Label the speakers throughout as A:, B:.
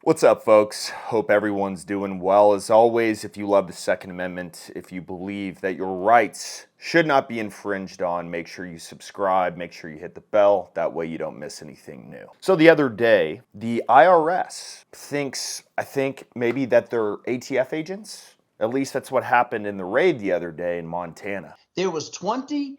A: What's up, folks? Hope everyone's doing well. As always, if you love the Second Amendment, if you believe that your rights should not be infringed on, make sure you subscribe, make sure you hit the bell. That way you don't miss anything new. So the other day, the IRS I think maybe that they're ATF agents. At least that's what happened in the raid the other day in Montana.
B: There was 20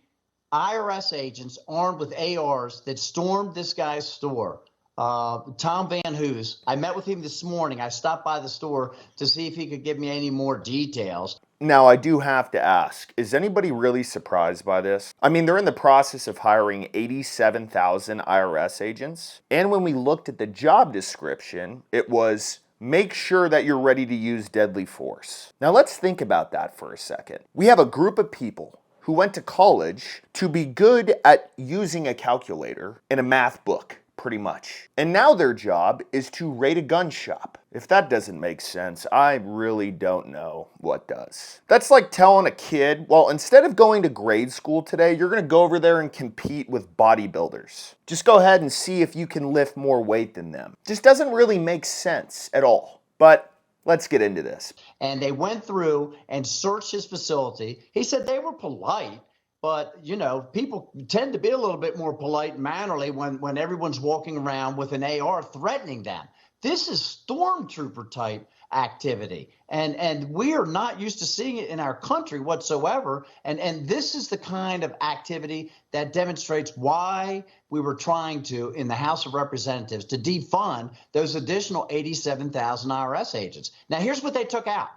B: IRS agents armed with ARs that stormed this guy's store. Tom Van Hoos. I met with him this morning. I stopped by the store to see if he could give me any more details.
A: Now, I do have to ask, is anybody really surprised by this? I mean, they're in the process of hiring 87,000 IRS agents. And when we looked at the job description, it was make sure that you're ready to use deadly force. Now, let's think about that for a second. We have a group of people who went to college to be good at using a calculator in a math book. Pretty much. And now their job is to raid a gun shop. If that doesn't make sense, I really don't know what does. That's like telling a kid, well, instead of going to grade school today, you're going to go over there and compete with bodybuilders. Just go ahead and see if you can lift more weight than them. Just doesn't really make sense at all. But let's get into this.
B: And they went through and searched his facility. He said they were polite. But, you know, people tend to be a little bit more polite and mannerly when everyone's walking around with an AR threatening them. This is stormtrooper type activity. And we are not used to seeing it in our country whatsoever. And this is the kind of activity that demonstrates why we were trying to, in the House of Representatives, to defund those additional 87,000 IRS agents. Now, here's what they took out.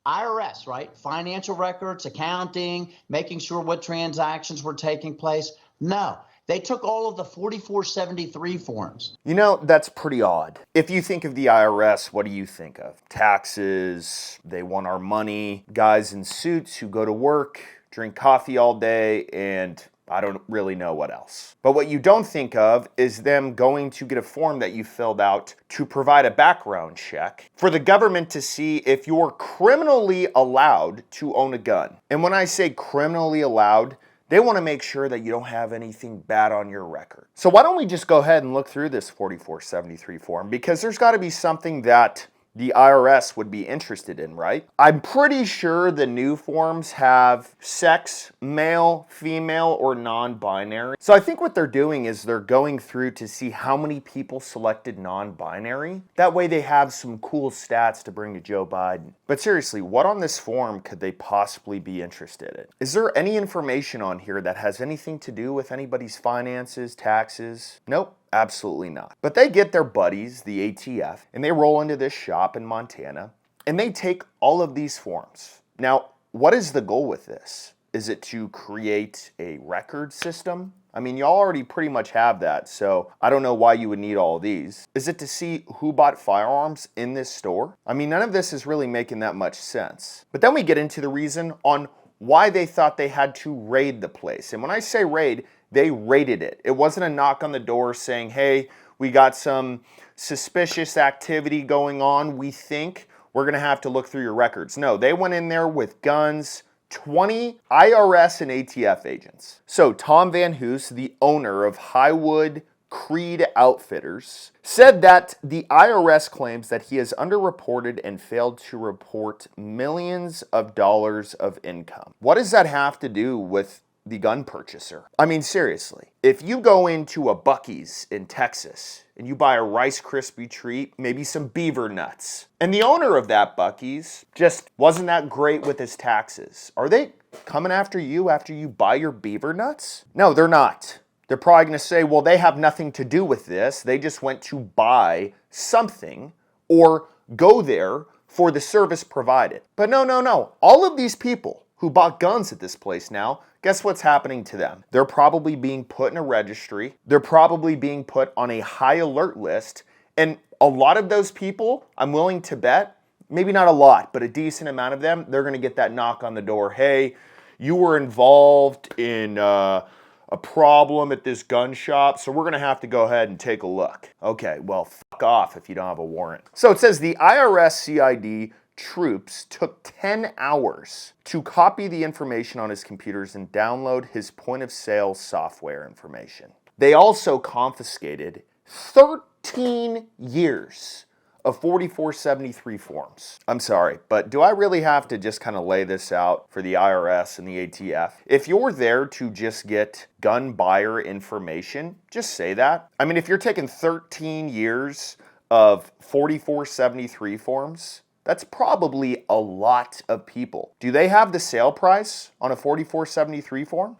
B: IRS, right? Financial records, accounting, making sure what transactions were taking place. No, they took all of the 4473 forms.
A: You know, that's pretty odd. If you think of the IRS, what do you think of? Taxes, they want our money, guys in suits who go to work, drink coffee all day, and I don't really know what else. But what you don't think of is them going to get a form that you filled out to provide a background check for the government to see if you're criminally allowed to own a gun. And when I say criminally allowed, they want to make sure that you don't have anything bad on your record. So why don't we just go ahead and look through this 4473 form? Because there's got to be something that the IRS would be interested in, right? I'm pretty sure the new forms have sex, male, female, or non-binary. So I think what they're doing is they're going through to see how many people selected non-binary. That way they have some cool stats to bring to Joe Biden. But seriously, what on this form could they possibly be interested in? Is there any information on here that has anything to do with anybody's finances, taxes? Nope. Absolutely not. But they get their buddies, the ATF, and they roll into this shop in Montana, and they take all of these forms. Now, what is the goal with this? Is it to create a record system? I mean, y'all already pretty much have that, so I don't know why you would need all of these. Is it to see who bought firearms in this store? I mean, none of this is really making that much sense. But then we get into the reason on why they thought they had to raid the place. And when I say raid, they raided it. It wasn't a knock on the door saying, hey, we got some suspicious activity going on. We think we're going to have to look through your records. No, they went in there with guns, 20 IRS and ATF agents. So Tom Van Hoos, the owner of Highwood Creed Outfitters, said that the IRS claims that he has underreported and failed to report millions of dollars of income. What does that have to do with the gun purchaser? I mean, seriously, if you go into a Buc-ee's in Texas and you buy a Rice Krispie treat, maybe some beaver nuts, and the owner of that Buc-ee's just wasn't that great with his taxes, are they coming after you buy your beaver nuts? No, they're not. They're probably going to say, well, they have nothing to do with this. They just went to buy something or go there for the service provided. But no. All of these people who bought guns at this place now, guess what's happening to them? They're probably being put in a registry. They're probably being put on a high alert list. And a lot of those people, I'm willing to bet, maybe not a lot, but a decent amount of them, they're going to get that knock on the door. Hey, you were involved in a problem at this gun shop, so we're going to have to go ahead and take a look. Okay, well, fuck off if you don't have a warrant. So it says the IRS CID troops took 10 hours to copy the information on his computers and download his point of sale software information. They also confiscated 13 years of 4473 forms. I'm sorry, but do I really have to just kind of lay this out for the IRS and the ATF? If you're there to just get gun buyer information, just say that. I mean, if you're taking 13 years of 4473 forms, that's probably a lot of people. Do they have the sale price on a 4473 form?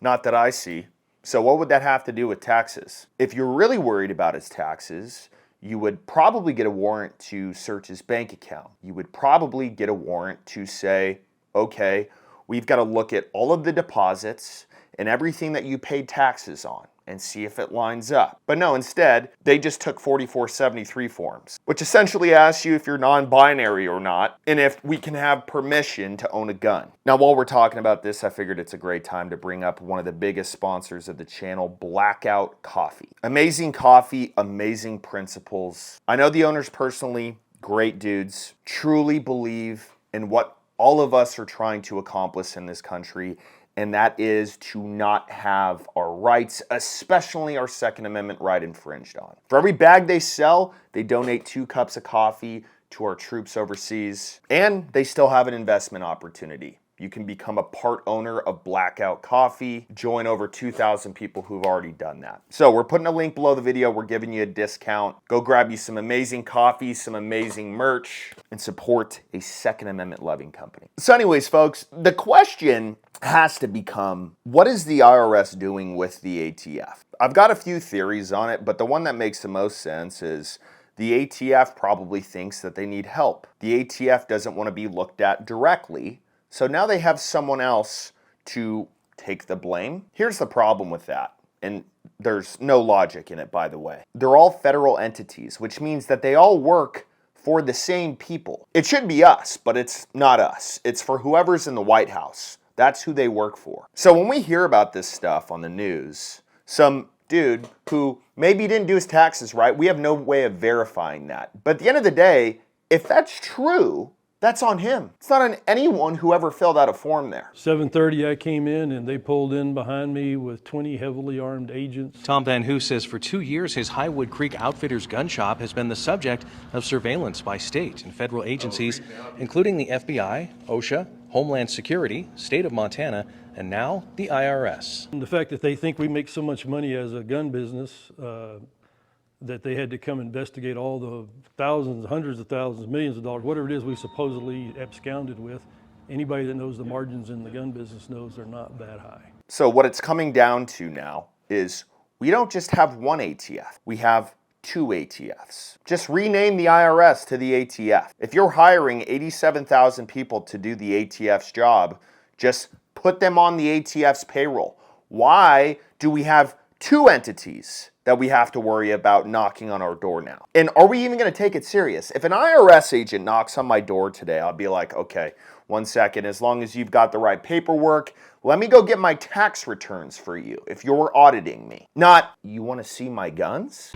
A: Not that I see. So what would that have to do with taxes? If you're really worried about his taxes, you would probably get a warrant to search his bank account. You would probably get a warrant to say, okay, we've got to look at all of the deposits and everything that you paid taxes on and see if it lines up. But no, instead, they just took 4473 forms, which essentially asks you if you're non-binary or not, and if we can have permission to own a gun. Now, while we're talking about this, I figured it's a great time to bring up one of the biggest sponsors of the channel, Blackout Coffee. Amazing coffee, amazing principles. I know the owners personally, great dudes, truly believe in what all of us are trying to accomplish in this country, and that is to not have our rights, especially our Second Amendment right, infringed on. For every bag they sell, they donate 2 cups of coffee to our troops overseas, and they still have an investment opportunity. You can become a part owner of Blackout Coffee, join over 2,000 people who've already done that. So we're putting a link below the video. We're giving you a discount. Go grab you some amazing coffee, some amazing merch, and support a Second Amendment loving company. So anyways, folks, the question has to become, what is the IRS doing with the ATF? I've got a few theories on it, but the one that makes the most sense is the ATF probably thinks that they need help. The ATF doesn't want to be looked at directly, so now they have someone else to take the blame. Here's the problem with that, and there's no logic in it, by the way. They're all federal entities, which means that they all work for the same people. It should be us, but it's not us. It's for whoever's in the White House. That's who they work for. So when we hear about this stuff on the news, some dude who maybe didn't do his taxes right, we have no way of verifying that. But at the end of the day, if that's true, that's on him. It's not on anyone who ever filled out a form there.
C: 7:30 I came in and they pulled in behind me with 20 heavily armed agents.
D: Tom Van Hoo says for 2 years his Highwood Creek Outfitters gun shop has been the subject of surveillance by state and federal agencies, including the FBI, OSHA, Homeland Security, State of Montana, and now the IRS.
C: And the fact that they think we make so much money as a gun business that they had to come investigate all the thousands, hundreds of thousands, millions of dollars, whatever it is we supposedly absconded with. Anybody that knows the margins in the gun business knows they're not that high.
A: So what it's coming down to now is we don't just have one ATF, we have 2 ATFs. Just rename the IRS to the ATF. If you're hiring 87,000 people to do the ATF's job, just put them on the ATF's payroll. Why do we have 2 entities that we have to worry about knocking on our door now? And are we even going to take it serious? If an IRS agent knocks on my door today, I'll be like, okay, 1 second, as long as you've got the right paperwork, let me go get my tax returns for you if you're auditing me. Not, you want to see my guns?